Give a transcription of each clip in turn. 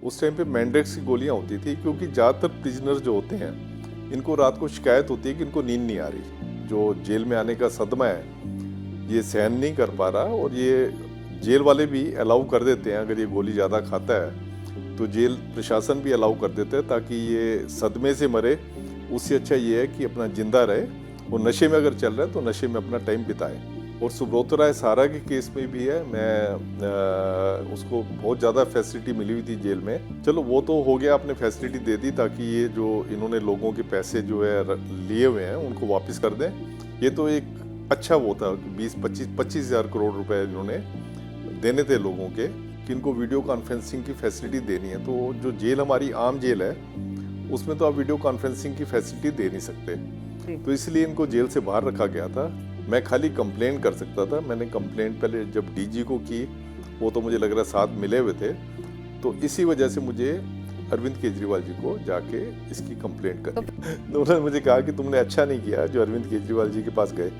उस टाइम पे मैंड्रेक्स की गोलियां होती थी, क्योंकि ज़्यादातर प्रिजनर जो होते हैं इनको रात को शिकायत होती है कि इनको नींद नहीं आ रही। जो जेल में आने का सदमा है ये सहन नहीं कर पा रहा, और ये जेल वाले भी अलाउ कर देते हैं, अगर ये गोली ज़्यादा खाता है तो जेल प्रशासन भी अलाउ कर देता है ताकि ये सदमे से मरे। उससे अच्छा ये है कि अपना जिंदा रहे, और नशे में अगर चल रहा है तो नशे में अपना टाइम बिताए। और सुब्रतो राय सहारा के केस में भी है, मैं उसको बहुत ज़्यादा फैसिलिटी मिली हुई थी जेल में। चलो वो तो हो गया, आपने फैसिलिटी दे दी ताकि ये जो इन्होंने लोगों के पैसे जो है लिए हुए हैं उनको वापस कर दें। ये तो एक अच्छा वो था कि 20-25 हज़ार करोड़ रुपए इन्होंने देने थे लोगों के, कि इनको वीडियो कॉन्फ्रेंसिंग की फैसिलिटी देनी है। तो जो जेल हमारी आम जेल है उसमें तो आप वीडियो कॉन्फ्रेंसिंग की फैसिलिटी दे नहीं सकते, तो इसलिए इनको जेल से बाहर रखा गया था। मैं खाली कंप्लेंट कर सकता था। मैंने कंप्लेंट पहले जब डीजी को की, वो तो मुझे लग रहा है साथ मिले हुए थे, तो इसी वजह से मुझे अरविंद केजरीवाल जी को जाके इसकी कंप्लेंट करनी। तो उन्होंने मुझे कहा कि तुमने अच्छा नहीं किया जो अरविंद केजरीवाल जी के पास गए।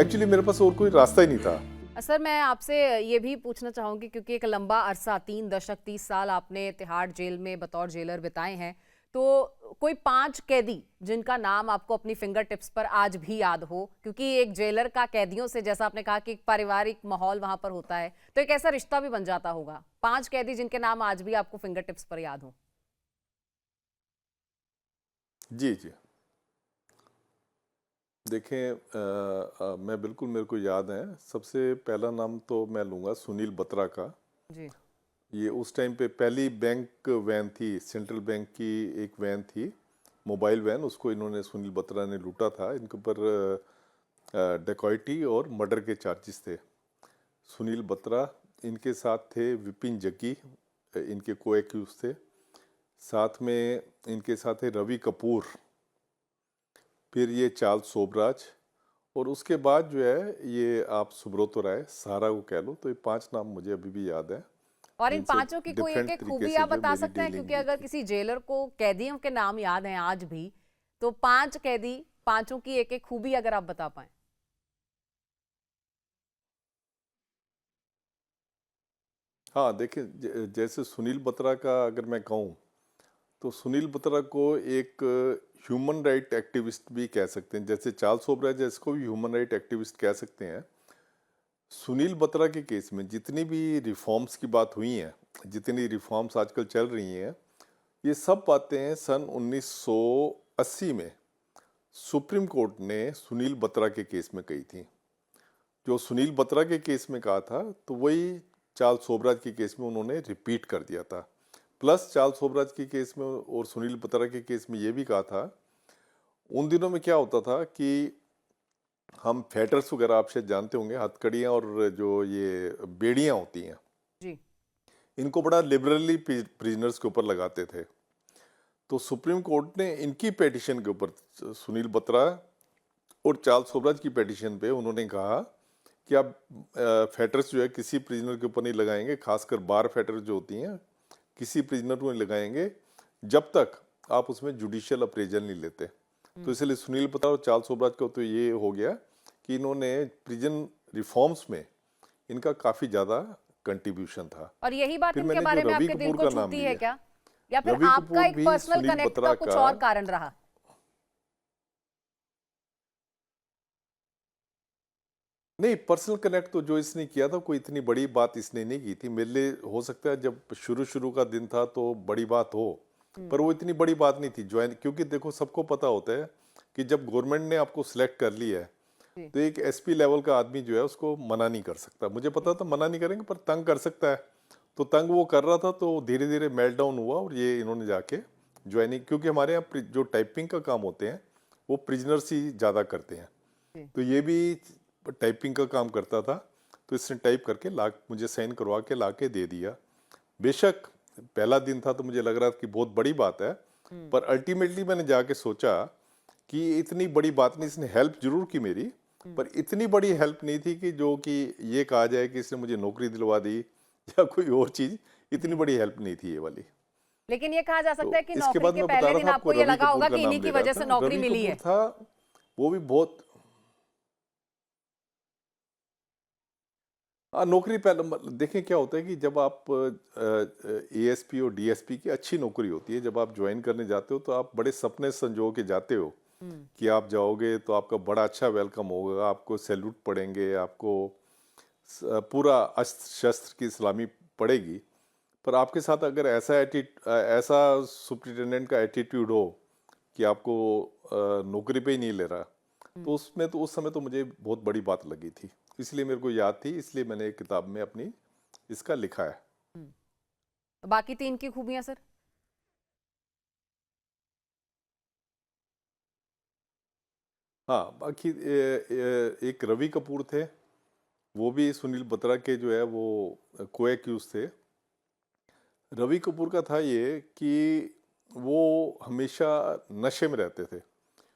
एक्चुअली मेरे पास और कोई रास्ता ही नहीं था। सर, मैं आपसे ये भी पूछना चाहूंगी, क्योंकि एक लंबा अरसा 3 दशक 30 साल आपने तिहाड़ जेल में बतौर जेलर बिताए हैं, तो कोई 5 कैदी जिनका नाम आपको अपनी फिंगर टिप्स पर आज भी याद हो, क्योंकि एक जेलर का कैदियों से, जैसा आपने कहा कि एक पारिवारिक माहौल वहां पर होता है, तो एक ऐसा रिश्ता भी बन जाता होगा। 5 कैदी जिनके नाम आज भी आपको फिंगर टिप्स पर याद हो। जी जी, देखें, मैं बिल्कुल, मेरे को याद है। सबसे पहला नाम तो मैं लूँगा सुनील बत्रा का। जी। ये उस टाइम पे पहली बैंक वैन थी, सेंट्रल बैंक की एक वैन थी, मोबाइल वैन, उसको इन्होंने, सुनील बत्रा ने लूटा था। इनके ऊपर डेकॉइटी और मर्डर के चार्जेस थे। सुनील बत्रा, इनके साथ थे विपिन जग्गी, इनके को एक्यूज थे। साथ में इनके साथ है रवि कपूर, फिर ये चार्ल्स सोबराज, और उसके बाद जो है ये आप सुब्रतो राय सहारा को कह लो। तो ये 5 नाम मुझे अभी भी याद है, और इन जिनसे 5 की कोई एक डिफरेंट एक तरीके खूबी से आप जो बता मेरी सकते हैं, डीलिंग क्योंकि हुई अगर थी। किसी जेलर को कैदियों के नाम याद हैं आज भी, तो 5 कैदी, 5 की एक एक खूबी अगर आप बता पाए। हाँ देखिए, जैसे सुनील बत्रा का अगर मैं कहूँ, तो सुनील बत्रा को एक ह्यूमन राइट एक्टिविस्ट भी कह सकते हैं। जैसे चार्ल्स सोबराज है, इसको भी ह्यूमन राइट एक्टिविस्ट कह सकते हैं। सुनील बत्रा के केस में जितनी भी रिफॉर्म्स की बात हुई हैं, जितनी रिफॉर्म्स आजकल चल रही हैं, ये सब बातें सन 1980 में सुप्रीम कोर्ट ने सुनील बत्रा के केस में कही थी। जो सुनील बत्रा के केस में कहा था, तो वही चार्ल्स सोबराज के केस में उन्होंने रिपीट कर दिया था। प्लस चार्ल्स सोबराज के केस में और सुनील बत्रा के केस में ये भी कहा था। उन दिनों में क्या होता था कि हम फेटर्स वगैरह आप शायद जानते होंगे, हथकड़ियाँ और जो ये बेड़ियाँ होती हैं, जी। इनको बड़ा लिबरली प्रिजनर्स के ऊपर लगाते थे। तो सुप्रीम कोर्ट ने इनकी पेटिशन के ऊपर, सुनील बत्रा और चार्ल्स सोबराज की पेटिशन पे उन्होंने कहा कि आप फेटर्स जो है किसी प्रिजनर के ऊपर नहीं लगाएंगे, खासकर बार फेटर्स जो होती हैं किसी प्रिजनर को नहीं लगाएंगे जब तक आप उसमें जुडिशियल अप्रेजल नहीं लेते। तो इसलिए सुनील बत्रा और चार्ल्स सोबराज को तो ये हो गया कि इन्होंने प्रिजन रिफॉर्म्स में इनका काफ़ी ज़्यादा कंट्रीब्यूशन था। और यही बात फिर इनके मैंने जो बारे में रवि आपके दिल कपूर को का नाम छूती है लिया, क्या, या फिर रवि आपका कपूर एक भी पर्सनल सुनील कनेक्ट बत्रा का कुछ का। और कारण रहा? नहीं, पर्सनल कनेक्ट तो जो इसने किया था, कोई इतनी बड़ी बात इसने नहीं की थी मेरे लिए। हो सकता है जब शुरू शुरू का दिन था तो बड़ी बात हो, पर वो इतनी बड़ी बात नहीं थी ज्वाइन। क्योंकि देखो, सबको पता होता है कि जब गवर्नमेंट ने आपको सिलेक्ट कर लिया है, जी। तो एक एसपी लेवल का आदमी जो है उसको मना नहीं कर सकता। मुझे पता था मना नहीं करेंगे, पर तंग कर सकता है। तो तंग वो कर रहा था, तो धीरे धीरे मेल्ट डाउन हुआ और ये इन्होंने जाके ज्वाइनिंग, क्योंकि हमारे यहाँ जो टाइपिंग का काम होते हैं वो प्रिजनर्स ही ज़्यादा करते हैं। जी। तो ये भी टाइपिंग का काम करता था, तो इसने टाइप करके ला, मुझे साइन करवा के ला के दे दिया। बेशक पहला दिन था तो मुझे लग रहा था कि बहुत बड़ी बात है, पर अल्टीमेटली मैंने जाके सोचा कि इतनी बड़ी बात नहीं। इसने हेल्प जरूर की मेरी, पर इतनी बड़ी हेल्प नहीं थी कि जो कि ये कहा जाए कि इसने मुझे नौकरी दिलवा दी या कोई और चीज। इतनी जी। बड़ी हेल्प नहीं थी ये वाली। लेकिन ये कहा जा तो सकता है कि इसके नौकरी बाद के मैं बता पहले रहा दिन था आपको, आपको ये रवि लगा कपूर होगा का कि इन्हीं नाम की ले रहा वजह से था। नौकरी रवि मिली कपूर है। था, वो भी बहुत। नौकरी पहले देखें क्या होता है कि जब आप एएसपी और डीएसपी की अच्छी नौकरी होती है, जब आप ज्वाइन करने जाते हो तो आप बड़े सपने संजो के जाते हो हम्म। कि आप जाओगे तो आपका बड़ा अच्छा वेलकम होगा, आपको सैल्यूट पड़ेंगे, आपको पूरा अस्त्र शस्त्र की सलामी पड़ेगी। पर आपके साथ अगर ऐसा सुप्रिटेंडेंट का एटीट्यूड हो कि आपको नौकरी पे ही नहीं ले रहा, तो उसमें तो उस समय तो मुझे बहुत बड़ी बात लगी थी। इसलिए मेरे को याद थी, इसलिए मैंने एक किताब में अपनी इसका लिखा है। तो बाकी 3 की खूबियां सर? हाँ, बाकी एक रवि कपूर थे, वो भी सुनील बत्रा के जो है वो को एक्यूज थे। रवि कपूर का था ये कि वो हमेशा नशे में रहते थे।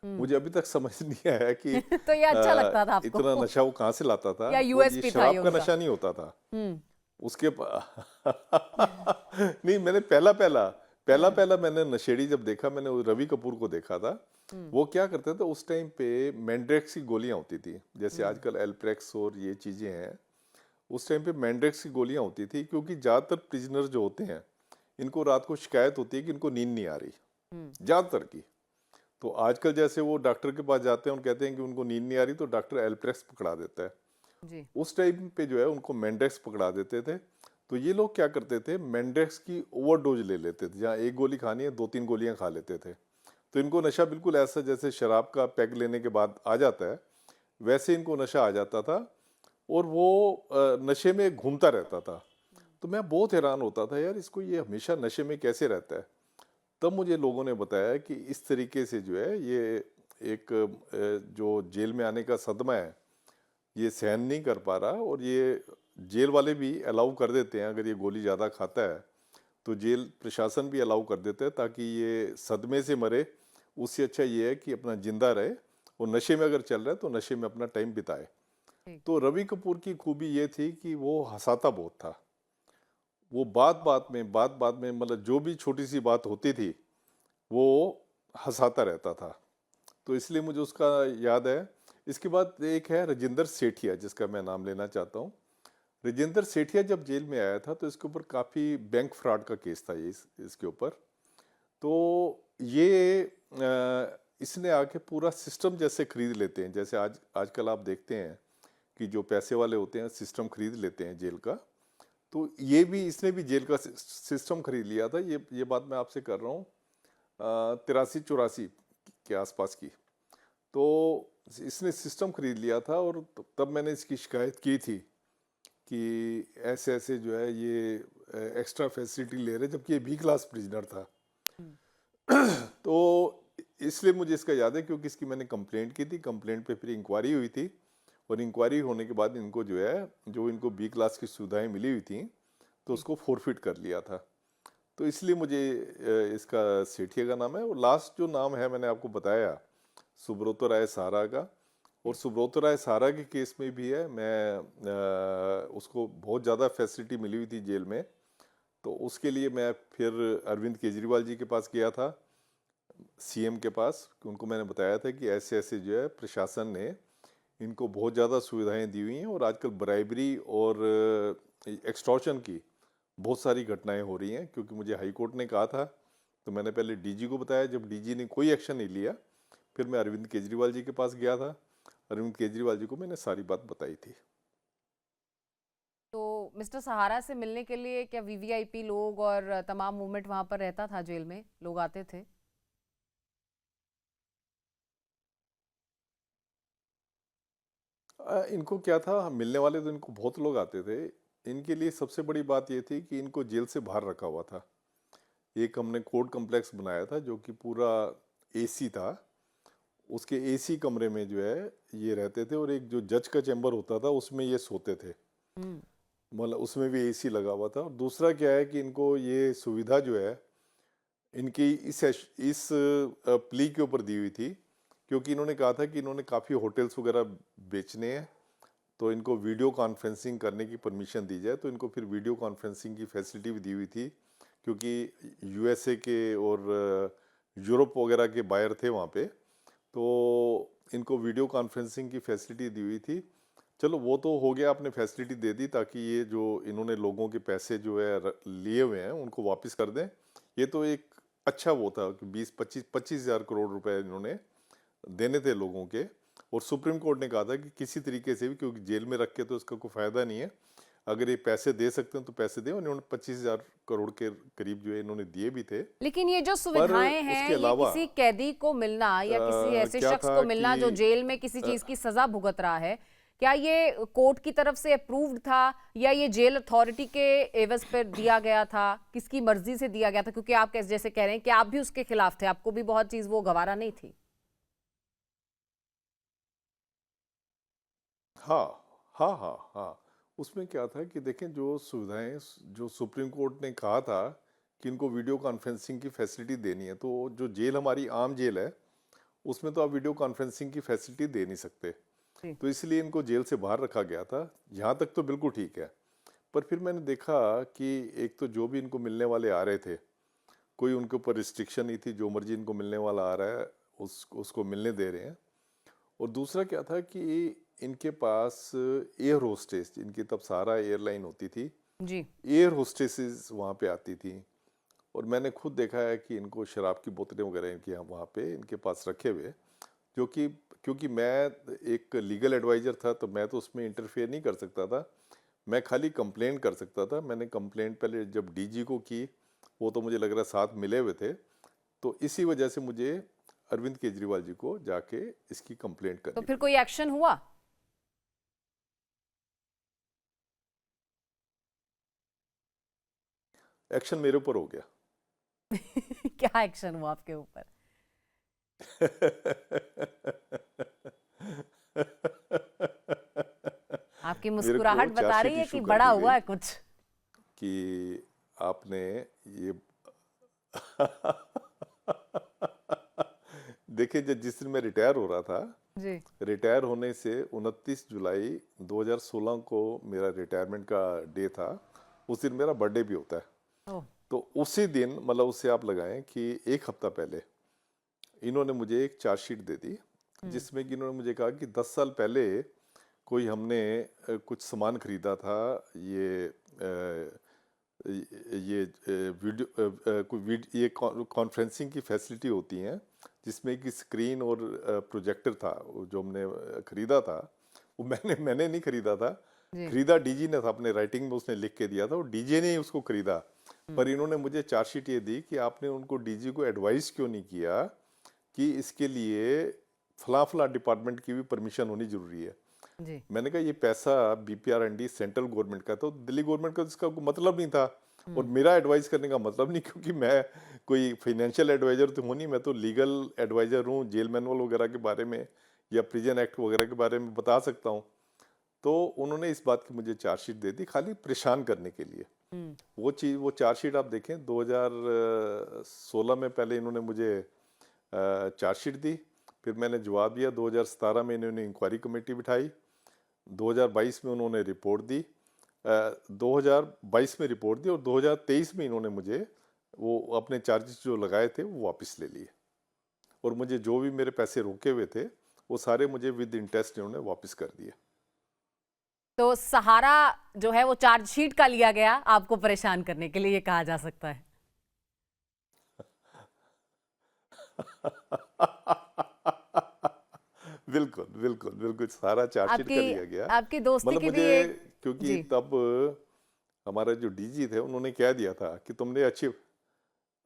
हम्म। मुझे अभी तक समझ नहीं आया कि तो ये अच्छा लगता था इतना आपको? नशा वो कहाँ से लाता था। या और ये यूएसपी था ये शराब का उनका? नशा नहीं होता था हम्म। उसके नहीं, मैंने पहला पहला पहला हाँ। पहला मैंने नशेड़ी जब देखा, मैंने वो रवि कपूर को देखा था। हम्म। वो क्या करते थे उस टाइम पे, मैंड्रेक्स की गोलियां होती थी, जैसे हम्म। आजकल एल्प्रेक्स और ये चीजें हैं। उस टाइम पे मैंड्रेक्स की गोलियां होती थी, क्योंकि ज्यादातर प्रिजनर जो होते हैं इनको रात को शिकायत होती है कि इनको नींद नहीं आ रही, हम्म। ज्यादातर की। तो आजकल जैसे वो डॉक्टर के पास जाते हैं और कहते हैं कि उनको नींद नहीं आ रही, तो डॉक्टर एल्प्रेक्स पकड़ा देता है। जी। उस टाइम पे जो है उनको मैंड्रेक्स पकड़ा देते थे। तो ये लोग क्या करते थे, मैंड्रेक्स की ओवरडोज ले लेते थे, जहाँ एक गोली खानी है 2-3 गोलियां खा लेते थे। तो इनको नशा बिल्कुल ऐसा जैसे शराब का पैग लेने के बाद आ जाता है, वैसे इनको नशा आ जाता था। और वो नशे में घूमता रहता था। तो मैं बहुत हैरान होता था, यार इसको ये हमेशा नशे में कैसे रहता है। तब मुझे लोगों ने बताया कि इस तरीके से जो है ये एक जो जेल में आने का सदमा है, ये सहन नहीं कर पा रहा। और ये जेल वाले भी अलाउ कर देते हैं, अगर ये गोली ज़्यादा खाता है तो जेल प्रशासन भी अलाउ कर देता है, ताकि ये सदमे से मरे। उससे अच्छा ये है कि अपना जिंदा रहे, और नशे में अगर चल रहा है तो नशे में अपना टाइम बिताए। ठीक। तो रवि कपूर की खूबी ये थी कि वो हंसाता बहुत था। वो बात बात में मतलब जो भी छोटी सी बात होती थी वो हंसाता रहता था। तो इसलिए मुझे उसका याद है। इसके बाद एक है राजेंद्र सेठिया, जिसका मैं नाम लेना चाहता हूँ। राजेंद्र सेठिया जब जेल में आया था तो इसके ऊपर काफ़ी बैंक फ्रॉड का केस था, ये इसके ऊपर। तो ये इसने आके पूरा सिस्टम जैसे खरीद लेते हैं, जैसे आजकल आप देखते हैं कि जो पैसे वाले होते हैं सिस्टम खरीद लेते हैं जेल का। तो ये भी, इसने भी जेल का सिस्टम खरीद लिया था। ये बात मैं आपसे कर रहा हूँ 83-84 के आसपास की। तो इसने सिस्टम खरीद लिया था, और तब मैंने इसकी शिकायत की थी कि ऐसे ऐसे जो है ये एक्स्ट्रा फैसिलिटी ले रहे, जबकि ये बी क्लास प्रिजनर था। हम्म। तो इसलिए मुझे इसका याद है, क्योंकि इसकी मैंने कंप्लेंट की थी। कंप्लेंट पे फिर इंक्वायरी हुई थी, और इंक्वायरी होने के बाद इनको जो है, जो इनको बी क्लास की सुविधाएं मिली हुई थी, तो जी। उसको फोरफिट कर लिया था। तो इसलिए मुझे इसका सेठिया का नाम है। और लास्ट जो नाम है मैंने आपको बताया, सुब्रतो राय सहारा का। और जी। सुब्रतो राय सहारा के केस में भी है, मैं उसको बहुत ज़्यादा फैसिलिटी मिली हुई थी जेल में। तो उसके लिए मैं फिर अरविंद केजरीवाल जी के पास गया था, सीएम के पास, कि उनको मैंने बताया था कि ऐसे ऐसे जो है प्रशासन ने इनको बहुत ज़्यादा सुविधाएं दी हुई हैं, और आजकल ब्राइबरी और एक्सटॉर्शन की बहुत सारी घटनाएं हो रही हैं। क्योंकि मुझे हाई कोर्ट ने कहा था, तो मैंने पहले डीजी को बताया। जब डीजी ने कोई एक्शन नहीं लिया, फिर मैं अरविंद केजरीवाल जी के पास गया था। अरविंद केजरीवाल जी को मैंने सारी बात बताई थी। तो मिस्टर सहारा से मिलने के लिए क्या वीवीआईपी लोग और तमाम मूवमेंट वहां पर रहता था? जेल में लोग आते थे? इनको क्या था, मिलने वाले तो इनको बहुत लोग आते थे। इनके लिए सबसे बड़ी बात ये थी कि इनको जेल से बाहर रखा हुआ था। एक हमने कोर्ट कम्प्लेक्स बनाया था जो कि पूरा एसी था। उसके एसी कमरे में जो है ये रहते थे, और एक जो जज का चैम्बर होता था उसमें ये सोते थे। हम्म। मतलब उसमें भी एसी लगा हुआ था। और दूसरा क्या है कि इनको ये सुविधा जो है इनकी इस प्ली के ऊपर दी हुई थी, क्योंकि इन्होंने कहा था कि इन्होंने काफ़ी होटल्स वगैरह बेचने हैं, तो इनको वीडियो कॉन्फ्रेंसिंग करने की परमिशन दी जाए। तो इनको फिर वीडियो कॉन्फ्रेंसिंग की फैसिलिटी भी दी हुई थी, क्योंकि यूएसए के और यूरोप वगैरह के बायर थे वहाँ पे। तो इनको वीडियो कॉन्फ्रेंसिंग की फैसिलिटी दी हुई थी। चलो वो तो हो गया, आपने फैसिलिटी दे दी ताकि ये जो इन्होंने लोगों के पैसे जो है लिए हुए हैं उनको वापस कर दें। ये तो एक अच्छा वो था कि 20-25 करोड़ रुपए इन्होंने देने थे लोगों के, और सुप्रीम कोर्ट ने कहा था कि किसी तरीके से भी, क्योंकि जेल में रख के तो इसका कोई फायदा नहीं है, अगर ये पैसे दे सकते हैं तो पैसे दें। इन्होंने 25,000 करोड़ के करीब जो है इन्होंने दिए भी थे। लेकिन ये जो सुविधाएं हैं, उसके ये अलावा किसी कैदी को मिलना या किसी ऐसे क्या शख्स था को मिलना जो कि जेल में किसी चीज की सजा भुगत रहा है, क्या ये कोर्ट की तरफ से अप्रूव्ड था या ये जेल अथॉरिटी के एवज पर दिया गया था, किसकी मर्जी से दिया गया था? क्योंकि आप जैसे कह रहे हैं कि आप भी उसके खिलाफ थे, आपको भी बहुत चीज वो गवारा नहीं थी। हाँ, हाँ, हाँ, हाँ। उसमें क्या था कि देखें, जो सुविधाएं जो सुप्रीम कोर्ट ने कहा था कि इनको वीडियो कॉन्फ्रेंसिंग की फैसिलिटी देनी है, तो जो जेल हमारी आम जेल है उसमें तो आप वीडियो कॉन्फ्रेंसिंग की फैसिलिटी दे नहीं सकते, जी। तो इसलिए इनको जेल से बाहर रखा गया था। यहाँ तक तो बिल्कुल ठीक है, पर फिर मैंने देखा कि एक तो जो भी इनको मिलने वाले आ रहे थे, कोई उनके ऊपर रिस्ट्रिक्शन नहीं थी, जो मर्जी इनको मिलने वाला आ रहा है उसको मिलने दे रहे हैं। और दूसरा क्या था कि इनके पास एयर होस्टेस, इनकी तब सारा एयरलाइन होती थी, जी। एयर होस्टेसेस वहाँ पे आती थी, और मैंने खुद देखा है कि इनको शराब की बोतलें वगैरह इनके यहाँ वहाँ पे इनके पास रखे हुए, जो कि क्योंकि मैं एक लीगल एडवाइज़र था तो मैं तो उसमें इंटरफेयर नहीं कर सकता था, मैं खाली कंप्लेंट कर सकता था। मैंने कंप्लेंट पहले जब डीजी को की, वो तो मुझे लग रहा है साथ मिले हुए थे, तो इसी वजह से मुझे अरविंद केजरीवाल जी को जाके इसकी कंप्लेंट तो करनी फिर पड़ी। कोई एक्शन हुआ? एक्शन मेरे ऊपर हो गया। क्या एक्शन हुआ आपके ऊपर? आपकी मेरे को मुस्कुराहट बता रही चार्जशीट है इशू कि कर बड़ा दी हुआ गई है कुछ। कि आपने ये देखिए, जब जिस दिन मैं रिटायर हो रहा था, जी। रिटायर होने से 29 जुलाई 2016 को मेरा रिटायरमेंट का डे था, उस दिन मेरा बर्थडे भी होता है। ओह। तो उसी दिन, मतलब उससे आप लगाएं कि एक हफ्ता पहले इन्होंने मुझे एक चार्जशीट दे दी, जिसमें कि इन्होंने मुझे कहा कि 10 साल पहले कोई हमने कुछ सामान खरीदा था, ये कॉन्फ्रेंसिंग की फैसिलिटी होती हैं, जिसमें कि स्क्रीन और प्रोजेक्टर था, वो जो हमने खरीदा था, वो मैंने नहीं खरीदा था, जी। खरीदा डीजी ने था, अपने राइटिंग में उसने लिख के दिया था, और डीजी ने ही उसको खरीदा। पर इन्होंने मुझे चार्जशीट ये दी कि आपने उनको, डीजी को एडवाइस क्यों नहीं किया कि इसके लिए फला फला डिपार्टमेंट की भी परमिशन होनी जरूरी है। जी। मैंने कहा ये पैसा बीपीआरएनडी सेंट्रल गवर्नमेंट का, तो दिल्ली गवर्नमेंट का इसका कोई मतलब नहीं था, और मेरा एडवाइस करने का मतलब नहीं, क्योंकि मैं कोई फाइनेंशियल एडवाइजर तो हूँ नहीं, मैं तो लीगल एडवाइजर हूँ, जेल मैनुअल वगैरह के बारे में या प्रिजन एक्ट वगैरह के बारे में बता सकता हूँ। तो उन्होंने इस बात की मुझे चार्जशीट दे दी खाली परेशान करने के लिए। वो चार्जशीट आप देखें, 2016 में पहले इन्होंने मुझे चार्जशीट दी, फिर मैंने जवाब दिया, 2017 में इन्होंने इंक्वायरी कमेटी बिठाई, 2022 में उन्होंने रिपोर्ट दी, 2022 में रिपोर्ट दी, और 2023 में इन्होंने मुझे वो अपने चार्जेस जो लगाए थे वो वापस ले लिए, और मुझे जो भी मेरे पैसे रोके हुए थे वो सारे मुझे विद इंटरेस्ट इन्होंने वापस कर दिए। तो सहारा जो है वो चार्जशीट का लिया गया आपको परेशान करने के लिए, ये कहा जा सकता है। बिल्कुल बिल्कुल बिल्कुल, सारा चार्जशीट का लिया गया। आपकी दोस्ती मतलब की भी मुझे, एक। क्योंकि जी। तब हमारा जो डीजी थे उन्होंने कह दिया था कि तुमने अच्छी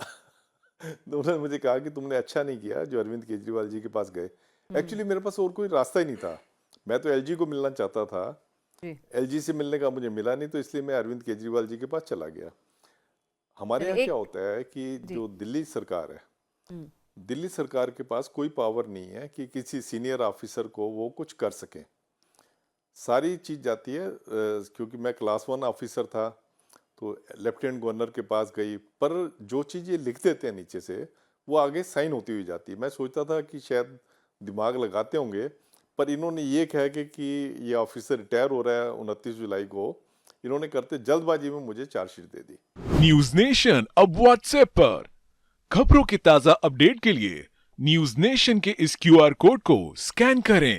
तो उन्होंने मुझे कहा कि तुमने अच्छा नहीं किया जो अरविंद केजरीवाल जी के पास गए। एक्चुअली मेरे पास और कोई रास्ता ही नहीं था, मैं तो एलजी को मिलना चाहता था, जी। एलजी से मिलने का मुझे मिला नहीं, तो इसलिए मैं अरविंद केजरीवाल जी के पास चला गया। हमारे चलिए यहाँ क्या एक। होता है कि जी। जो दिल्ली सरकार है, हम्म। दिल्ली सरकार के पास कोई पावर नहीं है कि किसी सीनियर ऑफिसर को वो कुछ कर सकें। सारी चीज़ जाती है, क्योंकि मैं क्लास 1 ऑफिसर था तो लेफ्टिनेंट गवर्नर के पास गई, पर जो चीज़ ये लिख देते हैं नीचे से वो आगे साइन होती हुई जाती है। मैं सोचता था कि शायद दिमाग लगाते होंगे, पर इन्होंने ये कह के कि ये ऑफिसर रिटायर हो रहा है 29 जुलाई को, इन्होंने करते जल्दबाजी में मुझे चार्जशीट दे दी। न्यूज नेशन अब व्हाट्सएप पर खबरों के ताजा अपडेट के लिए न्यूज नेशन के इस क्यूआर कोड को स्कैन करें।